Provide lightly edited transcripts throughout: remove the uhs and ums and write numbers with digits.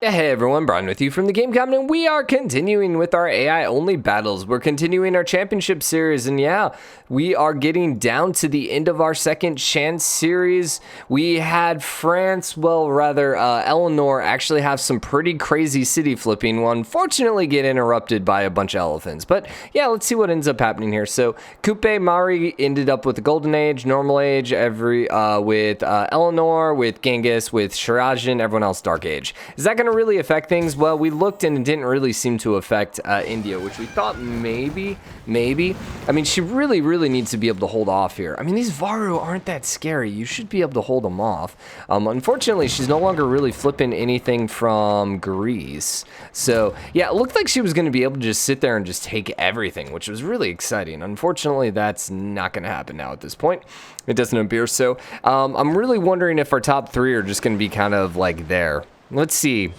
Hey everyone, Brian with you from TheGameCommon, and we are continuing with our AI-only battles. We're continuing our championship series, and yeah, we are getting down to the end of our second chance series. We had France, Eleanor actually have some pretty crazy city flipping. Will unfortunately get interrupted by a bunch of elephants, but yeah, let's see what ends up happening here. So, Coupe Mari ended up with the Golden Age, Normal Age, with Eleanor, with Genghis, with Shirajan, everyone else Dark Age. Is that going to really affect things? Well, we looked and it didn't really seem to affect India, which we thought maybe. I mean, she really needs to be able to hold off here. I mean, these Varu aren't that scary. You should be able to hold them off. Unfortunately, she's no longer really flipping anything from Greece. So, yeah, it looked like she was going to be able to just sit there and just take everything, which was really exciting. Unfortunately, that's not going to happen now at this point. It doesn't appear so. I'm really wondering if our top three are just going to be kind of like there. Let's see.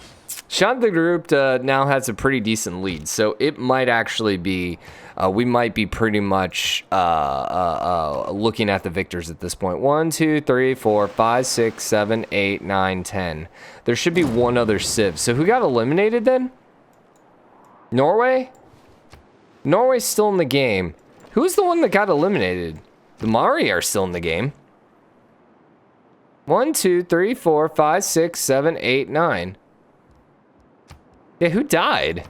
Shant Group now has a pretty decent lead, so it might actually be, we might be pretty much looking at the victors at this point. 1, 2, 3, 4, 5, 6, 7, 8, 9, 10. There should be one other civ. So who got eliminated then? Norway? Norway's still in the game. Who's the one that got eliminated? The Mari are still in the game. 1, 2, 3, 4, 5, 6, 7, 8, 9. Yeah, who died?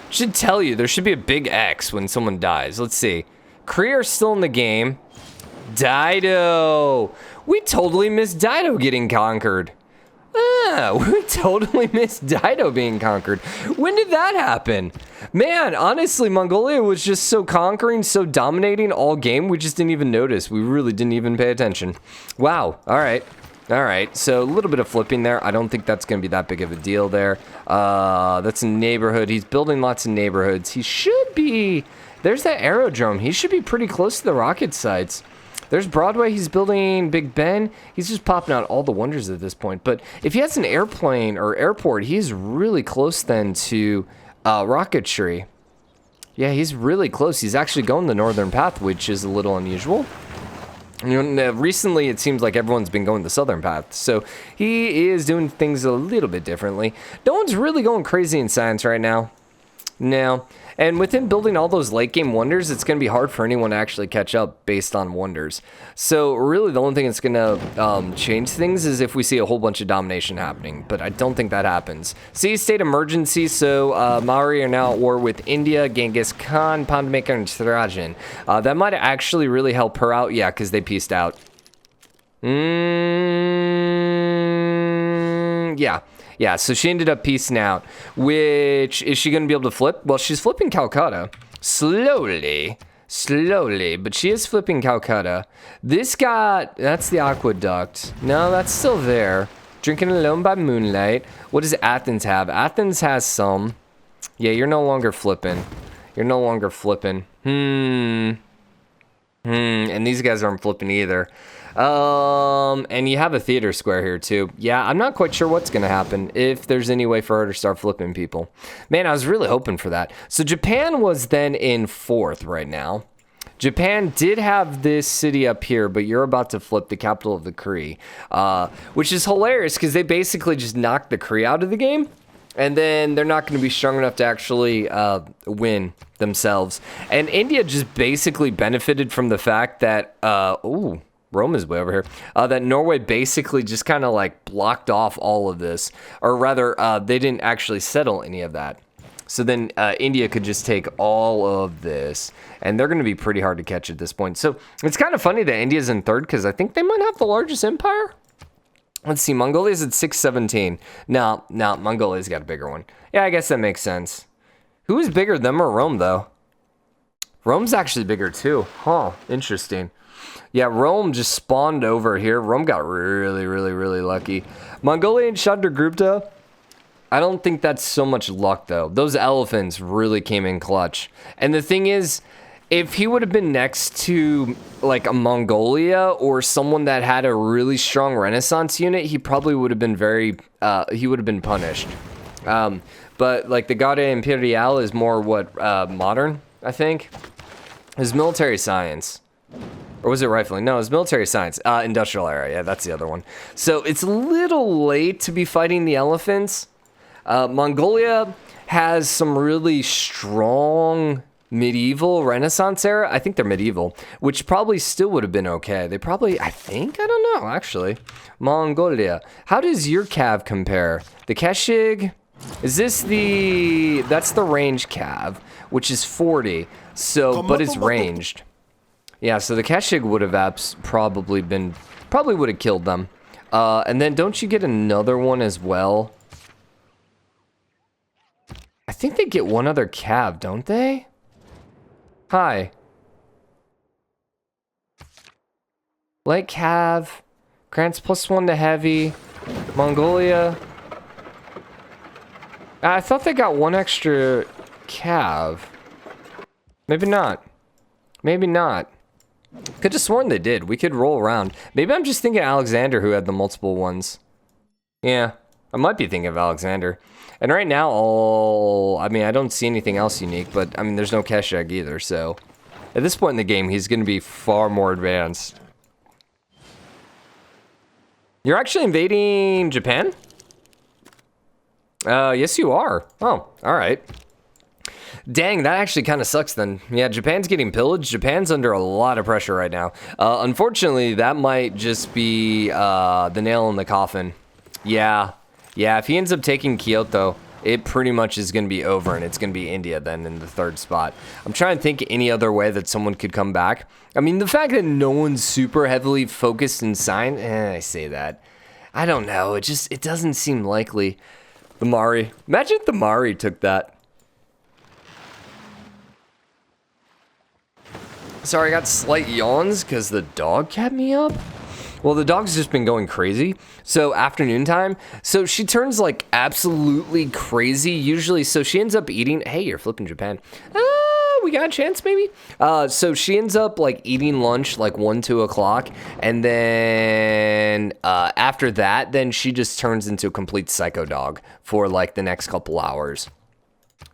Should tell you, there should be a big X when someone dies. Let's see. Korea's still in the game. Dido. We totally missed Dido getting conquered. We totally missed Dido being conquered. When did that happen? Man, honestly, Mongolia was just so conquering, so dominating all game, we just didn't even notice. We really didn't even pay attention. Wow. All right. So a little bit of flipping there. I don't think that's going to be that big of a deal there. That's a neighborhood. He's building lots of neighborhoods. He should be... There's that aerodrome. He should be pretty close to the rocket sites. There's Broadway. He's building Big Ben. He's just popping out all the wonders at this point. But if he has an airplane or airport, he's really close then to rocketry. Yeah, he's really close. He's actually going the northern path, which is a little unusual. You know, recently it seems like everyone's been going the southern path, so he is doing things a little bit differently. No one's really going crazy in science right now. No. And with him building all those late game wonders, it's going to be hard for anyone to actually catch up based on wonders. So really the only thing that's going to change things is if we see a whole bunch of domination happening, but I don't think that happens. See, state emergency, so Maori are now at war with India, Genghis Khan, Pandamaker, and Shirajan. That might actually really help her out, yeah, because they pieced out. Yeah, so she ended up piecing out, which, is she going to be able to flip? Well, she's flipping Calcutta, slowly, but she is flipping Calcutta. This got, that's the aqueduct. No, that's still there. Drinking alone by moonlight. What does Athens have? Athens has some. Yeah, you're no longer flipping. And these guys aren't flipping either. And you have a theater square here too. Yeah, I'm not quite sure what's going to happen, if there's any way for her to start flipping people. Man, I was really hoping for that. So Japan was then in 4th right now. Japan did have this city up here, but you're about to flip the capital of the Kree, which is hilarious because they basically just knocked the Kree out of the game. And then they're not going to be strong enough to actually win themselves. And India just basically benefited from the fact that, Rome is way over here, that Norway basically just kind of like blocked off all of this. Or rather, they didn't actually settle any of that. So then India could just take all of this. And they're going to be pretty hard to catch at this point. So it's kind of funny that India's in 3rd because I think they might have the largest empire. Let's see, Mongolia's at 617. No, Mongolia's got a bigger one. Yeah, I guess that makes sense. Who is bigger, them or Rome, though? Rome's actually bigger, too. Huh, interesting. Yeah, Rome just spawned over here. Rome got really lucky. Mongolia and Chandragupta, I don't think that's so much luck, though. Those elephants really came in clutch. And the thing is, if he would have been next to, like, a Mongolia or someone that had a really strong Renaissance unit, he probably would have been he would have been punished. But, like, the Garde Imperiale is more, modern, I think? His military science. Or was it rifling? No, it was military science. Industrial era. Yeah, that's the other one. So it's a little late to be fighting the elephants. Mongolia has some really strong medieval Renaissance era. I think they're medieval, which probably still would have been okay. They probably, I don't know, actually. Mongolia. How does your cav compare? The Keshig, is this that's the range cav, which is 40. So, but it's ranged. Yeah, so the Keshig would have probably would have killed them. And then don't you get another one as well? I think they get one other cav, don't they? Hi. Light cav. Grants +1 to heavy. Mongolia. I thought they got one extra cav. Maybe not. Maybe not. Could have sworn they did. We could roll around. Maybe I'm just thinking Alexander, who had the multiple ones. Yeah, I might be thinking of Alexander. And right now, I mean, I don't see anything else unique, but I mean, there's no Keshag either, so at this point in the game, he's going to be far more advanced. You're actually invading Japan? Yes, you are. Oh, all right. Dang, that actually kind of sucks then. Yeah, Japan's getting pillaged. Japan's under a lot of pressure right now. Unfortunately, that might just be the nail in the coffin. Yeah, if he ends up taking Kyoto, it pretty much is going to be over, and it's going to be India then in the third spot. I'm trying to think any other way that someone could come back. I mean, the fact that no one's super heavily focused in sign, I say that. I don't know. It doesn't seem likely. The Mari. Imagine if the Mari took that. Sorry, I got slight yawns because the dog kept me up. Well, the dog's just been going crazy. So afternoon time. So she turns like absolutely crazy usually. So she ends up eating. Hey, you're flipping Japan. We got a chance maybe. So she ends up like eating lunch like 1, 2 o'clock. And then after that, then she just turns into a complete psycho dog for like the next couple hours.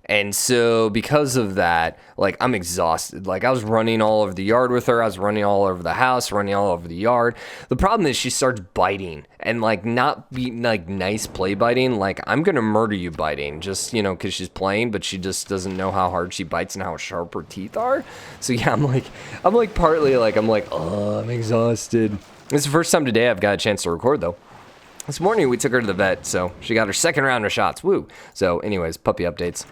And so because of that, like I'm exhausted. Like I was running all over the yard with her. I was running all over the house, running all over the yard. The problem is she starts biting and like not being like nice play biting. Like I'm going to murder you biting just, you know, because she's playing, but she just doesn't know how hard she bites and how sharp her teeth are. So yeah, I'm like, oh, I'm exhausted. This is the first time today I've got a chance to record though. This morning, we took her to the vet, so she got her second round of shots. Woo. So, anyways, puppy updates.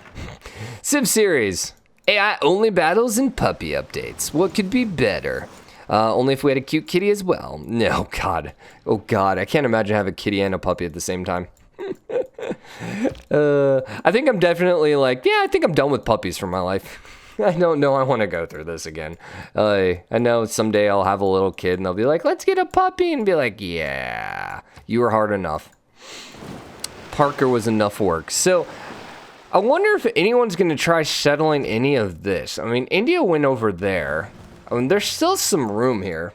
Civ series. AI only battles and puppy updates. What could be better? Only if we had a cute kitty as well. No, God. Oh, God. I can't imagine having a kitty and a puppy at the same time. I think I'm definitely like, yeah, I think I'm done with puppies for my life. I don't know I want to go through this again. I know someday I'll have a little kid and they'll be like, let's get a puppy. And be like, yeah, you were hard enough. Parker was enough work. So I wonder if anyone's going to try settling any of this. I mean, India went over there. I mean, there's still some room here.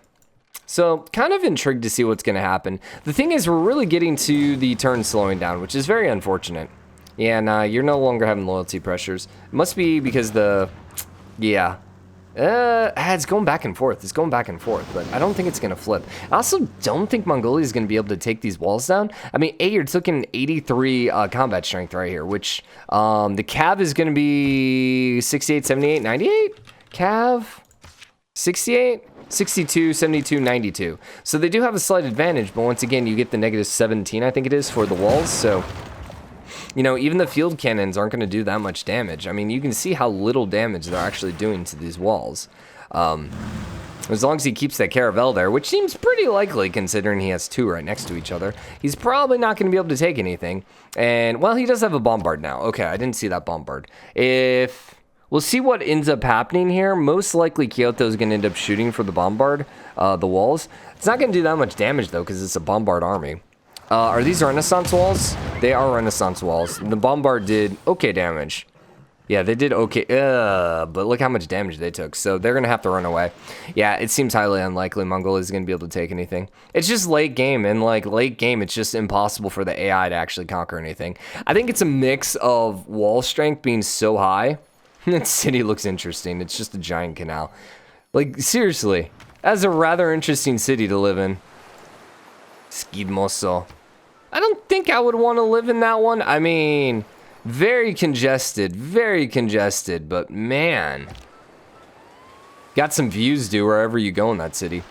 So kind of intrigued to see what's going to happen. The thing is, we're really getting to the turn slowing down, which is very unfortunate. Yeah, nah, you're no longer having loyalty pressures. It must be because yeah. It's going back and forth. It's going back and forth, but I don't think it's going to flip. I also don't think Mongolia is going to be able to take these walls down. I mean, you're looking 83 combat strength right here, which the cav is going to be 68, 78, 98? Cav? 68? 62, 72, 92. So they do have a slight advantage, but once again, you get the -17, I think it is, for the walls, so... You know, even the field cannons aren't going to do that much damage. I mean, you can see how little damage they're actually doing to these walls. As long as he keeps that caravel there, which seems pretty likely considering he has 2 right next to each other, he's probably not going to be able to take anything. And, well, he does have a bombard now. Okay, I didn't see that bombard. We'll see what ends up happening here. Most likely Kyoto is going to end up shooting for the bombard, the walls. It's not going to do that much damage, though, because it's a bombard army. Are these Renaissance walls? They are Renaissance walls. The bombard did okay damage. Yeah, they did okay. But look how much damage they took. So they're going to have to run away. Yeah, it seems highly unlikely Mongolia is going to be able to take anything. It's just late game. And like late game, it's just impossible for the AI to actually conquer anything. I think it's a mix of wall strength being so high. That city looks interesting. It's just a giant canal. Like, seriously. That's a rather interesting city to live in. Skidmoso. I don't think I would want to live in that one. I mean, very congested, but man. Got some views, dude, wherever you go in that city.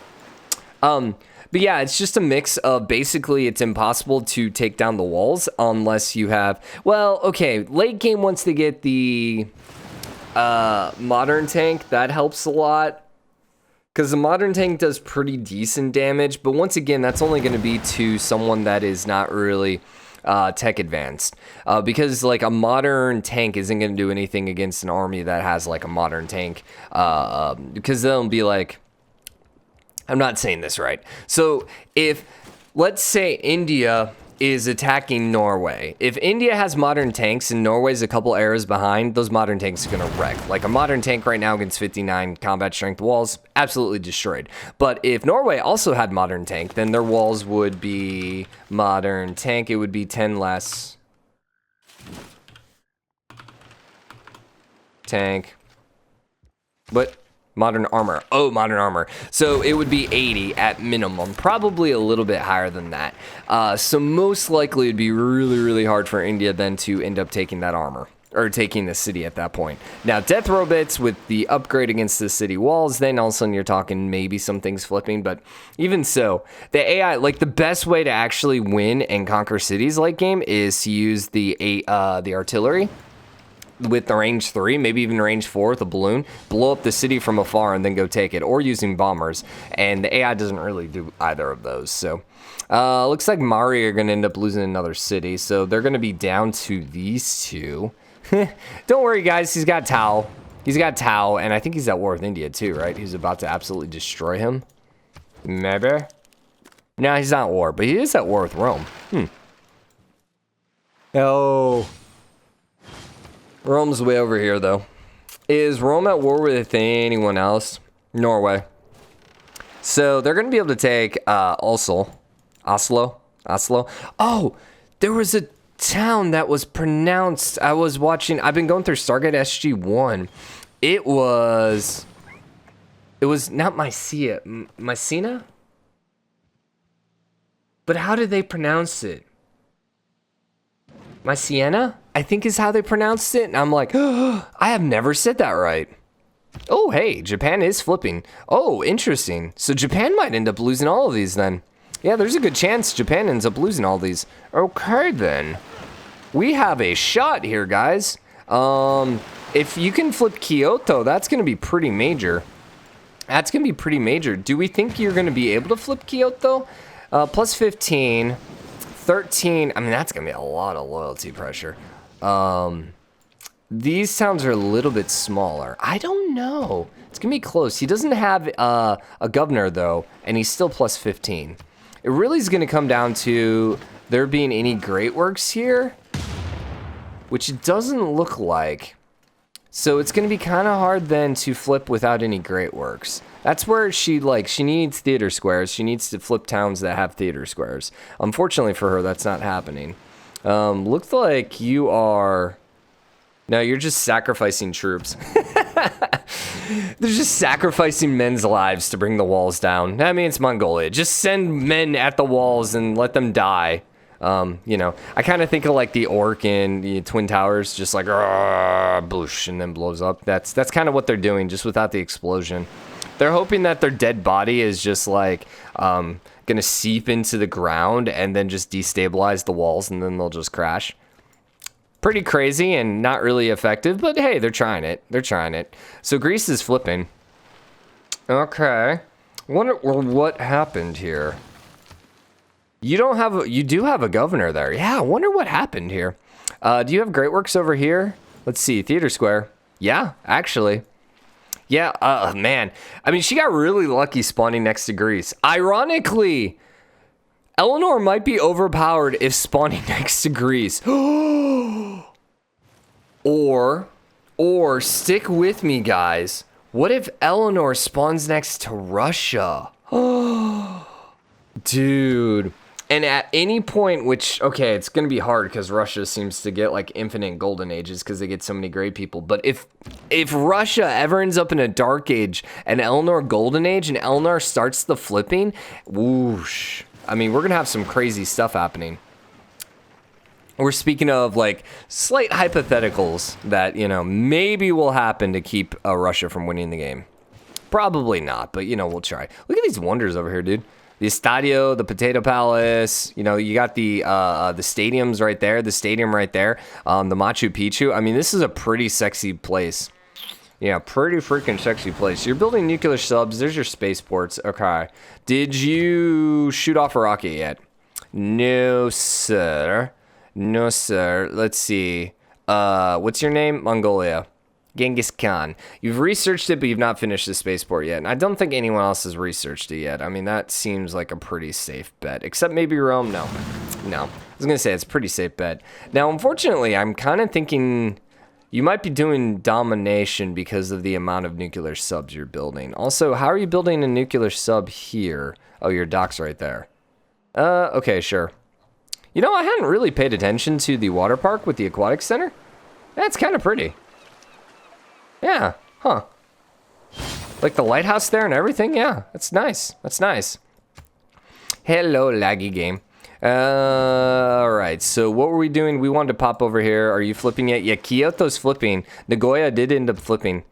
But yeah, it's just a mix of basically it's impossible to take down the walls unless you have, well, okay, late game once they get the modern tank, that helps a lot. Because the modern tank does pretty decent damage, but once again, that's only going to be to someone that is not really tech advanced. Because like a modern tank isn't going to do anything against an army that has like a modern tank. Because they'll be like, I'm not saying this right. So if, let's say India is attacking Norway. If India has modern tanks and Norway's a couple eras behind, those modern tanks are going to wreck. Like a modern tank right now against 59 combat strength walls, absolutely destroyed. But if Norway also had modern tank, then their walls would be modern tank. It would be 10 less. Tank. But modern armor. Oh, modern armor. So it would be 80 at minimum, probably a little bit higher than that. So most likely it'd be really, really hard for India then to end up taking that armor or taking the city at that point. Now, death row bits with the upgrade against the city walls, then all of a sudden you're talking maybe some things flipping. But even so, the AI, like the best way to actually win and conquer cities late game is to use the artillery. With the range 3, maybe even range 4 with a balloon, blow up the city from afar and then go take it, or using bombers. And the AI doesn't really do either of those. So looks like Mari are going to end up losing another city. So they're going to be down to these two. Don't worry, guys. He's got Tau. He's got Tau, and I think he's at war with India too, right? He's about to absolutely destroy him. Maybe. No, he's not at war, but he is at war with Rome. Oh. Rome's way over here, though. Is Rome at war with anyone else? Norway. So they're going to be able to take Oslo. Oh, there was a town that was pronounced. I was watching. I've been going through Stargate SG-1. It was not Mycena? But how did they pronounce it? Mycena, I think is how they pronounced it. And I'm like, oh, I have never said that right. Oh, hey, Japan is flipping. Oh, interesting. So Japan might end up losing all of these then. Yeah, there's a good chance Japan ends up losing all these. Okay, then. We have a shot here, guys. If you can flip Kyoto, that's going to be pretty major. That's going to be pretty major. Do we think you're going to be able to flip Kyoto? Plus 15. 13, I mean, that's going to be a lot of loyalty pressure. These towns are a little bit smaller. I don't know. It's going to be close. He doesn't have a governor, though, and he's still plus 15. It really is going to come down to there being any great works here, which it doesn't look like. So it's going to be kind of hard then to flip without any great works. That's where she needs theater squares. She needs to flip towns that have theater squares. Unfortunately for her, that's not happening. Looks like you are... No, you're just sacrificing troops. They're just sacrificing men's lives to bring the walls down. I mean, it's Mongolia. Just send men at the walls and let them die. You know, I kind of think of like the orc in the Twin Towers, just like, bloosh, and then blows up. That's kind of what they're doing, just without the explosion. They're hoping that their dead body is just like gonna seep into the ground and then just destabilize the walls, and then they'll just crash. Pretty crazy and not really effective, but hey, they're trying it. They're trying it. So Greece is flipping. Okay. Wonder what happened here. You do have a governor there. Yeah, I wonder what happened here. Do you have great works over here? Let's see, Theater Square. Yeah, actually. Yeah, man. I mean, she got really lucky spawning next to Greece. Ironically, Eleanor might be overpowered if spawning next to Greece. Or stick with me, guys. What if Eleanor spawns next to Russia? Dude, And at any point, which, okay, it's going to be hard because Russia seems to get like infinite golden ages because they get so many great people. But if Russia ever ends up in a dark age, an Eleanor golden age, and Eleanor starts the flipping, whoosh. I mean, we're going to have some crazy stuff happening. We're speaking of like slight hypotheticals that, you know, maybe will happen to keep Russia from winning the game. Probably not, but, you know, we'll try. Look at these wonders over here, dude. The Estadio, the Potato Palace, you know, you got the stadiums right there, the stadium right there, the Machu Picchu. I mean, this is a pretty sexy place. Yeah, pretty freaking sexy place. You're building nuclear subs. There's your spaceports. Okay. Did you shoot off a rocket yet? No, sir. No, sir. Let's see. What's your name? Mongolia. Genghis Khan. You've researched it, but you've not finished the spaceport yet. And I don't think anyone else has researched it yet. I mean, that seems like a pretty safe bet. Except maybe Rome? No. No. I was going to say, it's a pretty safe bet. Now, unfortunately, I'm kind of thinking you might be doing domination because of the amount of nuclear subs you're building. Also, how are you building a nuclear sub here? Oh, your dock's right there. Okay, sure. You know, I hadn't really paid attention to the water park with the aquatic center. That's kind of pretty. Yeah, huh. Like the lighthouse there and everything? Yeah, that's nice. That's nice. Hello, laggy game. Alright, so what were we doing? We wanted to pop over here. Are you flipping yet? Yeah, Kyoto's flipping. Nagoya did end up flipping.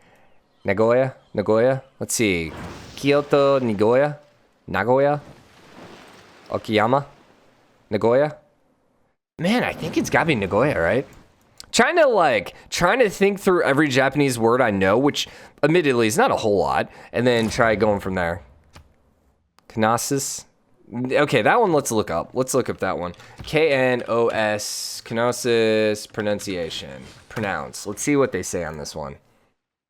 Nagoya? Let's see. Kyoto, Nagoya? Okayama? Nagoya? Man, I think it's gotta be Nagoya, right? Trying to think through every Japanese word I know, which admittedly is not a whole lot, and then try going from there. Knossos. Okay, that one let's look up. Let's look up that one. K-N-O-S, Knossos, pronunciation. Pronounce. Let's see what they say on this one.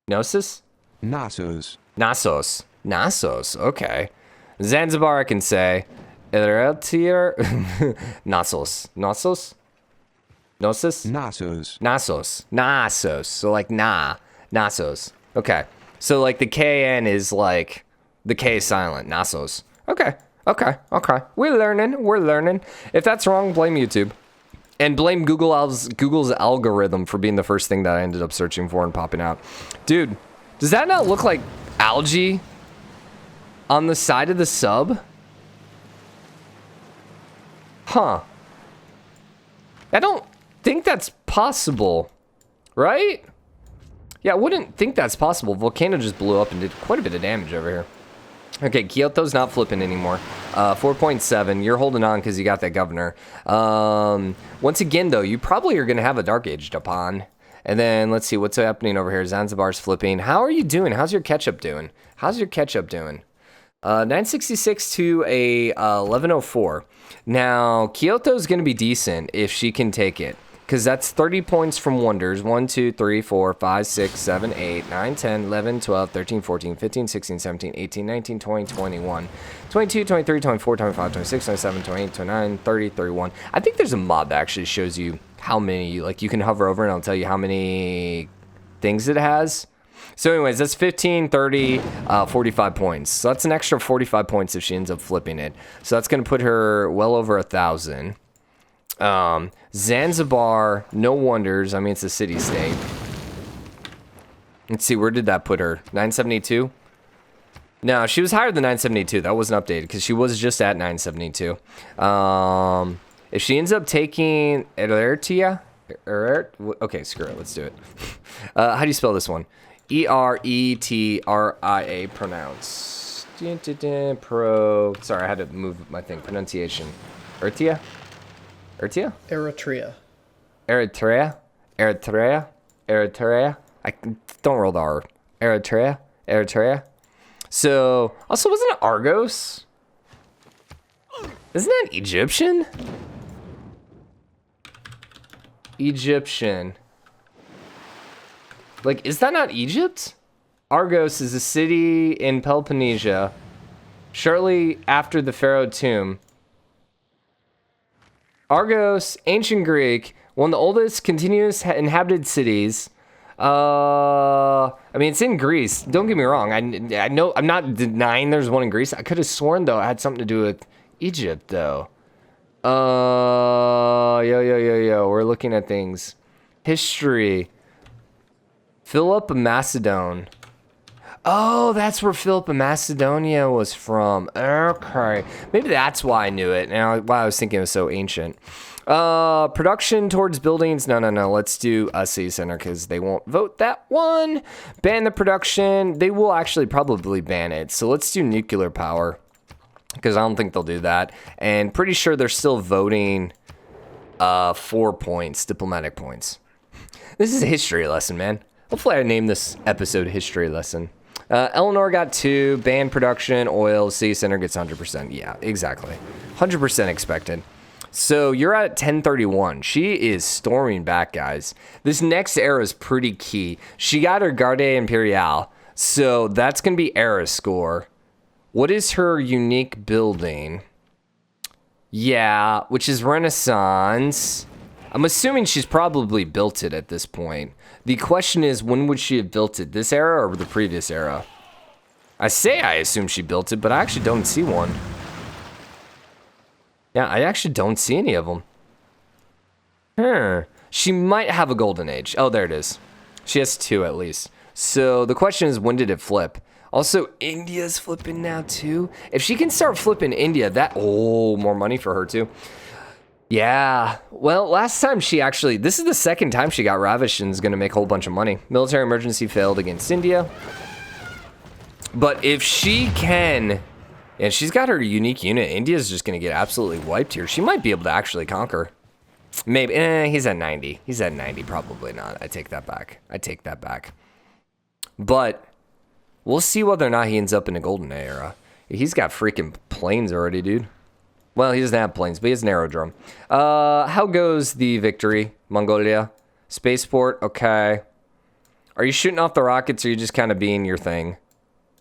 Gnosis? Knossos. Knossos, okay. Zanzibar I can say. Eretir? Knossos. Gnosis? Knossos. So like Knossos. Okay. So like the KN is like the K is silent. Knossos. Okay. We're learning. If that's wrong, blame YouTube. And blame Google's algorithm for being the first thing that I ended up searching for and popping out. Dude, does that not look like algae on the side of the sub? Huh. I don't think that's possible, right? Yeah, I wouldn't think that's possible. Volcano just blew up and did quite a bit of damage over here. Okay, Kyoto's not flipping anymore. 4.7. You're holding on because you got that governor. Once again, though, you probably are going to have a dark age upon. And then let's see what's happening over here. Zanzibar's flipping. How are you doing? How's your ketchup doing? 966 to a 1104. Now, Kyoto's going to be decent if she can take it. Because that's 30 points from wonders. 1, 2, 3, 4, 5, 6, 7, 8, 9, 10, 11, 12, 13, 14, 15, 16, 17, 18, 19, 20, 21, 22, 23, 24, 25, 26, 27, 28, 29, 30, 31. I think there's a mod that actually shows you how many, like you can hover over and it'll tell you how many things it has. So anyways, that's 15, 30, 45 points. So that's an extra 45 points if she ends up flipping it. So that's going to put her well over 1,000. Zanzibar, no wonders. I mean, it's a city-state. Let's see, where did that put her? 972? No, she was higher than 972. That wasn't updated because she was just at 972. If she ends up taking Eretia, okay, screw it. Let's do it. How do you spell this one? E-R-E-T-R-I-A, pronounce. Sorry, I had to move my thing. Pronunciation. Eretia? Eritrea. I don't roll the R. Eritrea. So, also, wasn't it Argos? Isn't that Egyptian? Like, is that not Egypt? Argos is a city in Peloponnnesia, shortly after the Pharaoh tomb. Argos, ancient Greek, one of the oldest continuous inhabited cities. I mean, it's in Greece. Don't get me wrong. I I'm not denying there's one in Greece. I could have sworn, though, it had something to do with Egypt, though. Yo. We're looking at things. History. Philip of Macedon. Oh, that's where Philip of Macedonia was from. Okay. Maybe that's why I knew it. Now, why I was thinking it was so ancient. Production towards buildings. No. Let's do a city center because they won't vote that one. Ban the production. They will actually probably ban it. So let's do nuclear power because I don't think they'll do that. And pretty sure they're still voting 4 points, diplomatic points. This is a history lesson, man. Hopefully I named this episode history lesson. Eleanor got 2, ban production, oil, city center gets 100%. Yeah, exactly. 100% expected. So you're at 1031. She is storming back, guys. This next era is pretty key. She got her Garde Imperiale, so that's going to be era score. What is her unique building? Yeah, which is Renaissance. I'm assuming she's probably built it at this point. The question is, when would she have built it? This era or the previous era? I assume she built it, but I actually don't see one. Yeah, I actually don't see any of them. She might have a golden age. Oh, there it is. She has 2 at least. So the question is, when did it flip? Also, India's flipping now too. If she can start flipping India, more money for her too. Yeah, well, last time this is the second time she got ravished and is going to make a whole bunch of money. Military emergency failed against India. But if she can, and she's got her unique unit, India's just going to get absolutely wiped here. She might be able to actually conquer. Maybe, he's at 90. He's at 90, probably not. I take that back. But we'll see whether or not he ends up in a golden era. He's got freaking planes already, dude. Well, he doesn't have planes, but he has an aerodrome. How goes the victory? Mongolia. Spaceport, okay. Are you shooting off the rockets, or are you just kind of being your thing?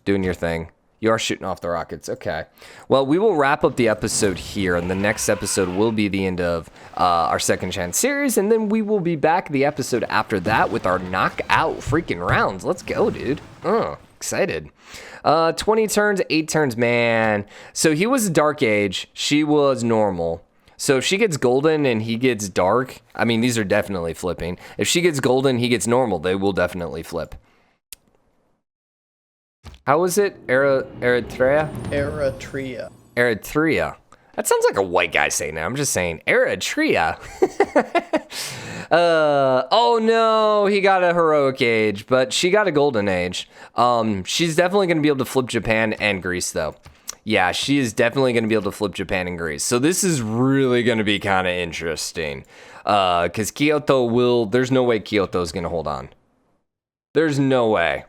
Doing your thing. You are shooting off the rockets, okay. Well, we will wrap up the episode here, and the next episode will be the end of our second chance series, and then we will be back the episode after that with our knockout freaking rounds. Let's go, dude. Excited. 20 turns, 8 turns, man. So he was Dark Age. She was normal. So if she gets golden and he gets dark, I mean, these are definitely flipping. If she gets golden, he gets normal, they will definitely flip. How was it? Eritrea? Eritrea. That sounds like a white guy saying that. I'm just saying Eritrea. Oh no, he got a heroic age, but she got a golden age. She's definitely going to be able to flip Japan and Greece though. Yeah, she is definitely going to be able to flip Japan and Greece. So this is really going to be kind of interesting. Because there's no way Kyoto is going to hold on. There's no way.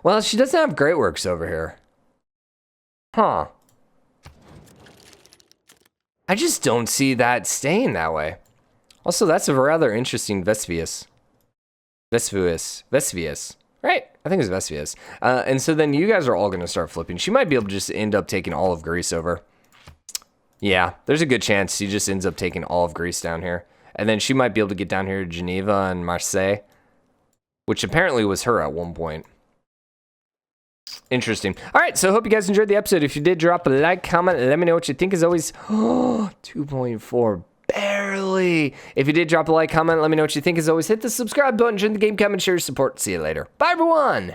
Well, she doesn't have Great Works over here. Huh. I just don't see that staying that way. Also, that's a rather interesting Vesuvius. Right? I think it's Vesuvius. And so then you guys are all going to start flipping. She might be able to just end up taking all of Greece over. Yeah, there's a good chance she just ends up taking all of Greece down here. And then she might be able to get down here to Geneva and Marseille, which apparently was her at one point. Interesting. All right, so I hope you guys enjoyed the episode. If you did, drop a like, comment, let me know what you think. As always, 2.4, barely. If you did, drop a like, comment, let me know what you think. As always, hit the subscribe button, join the game, comment, share your support. See you later. Bye, everyone.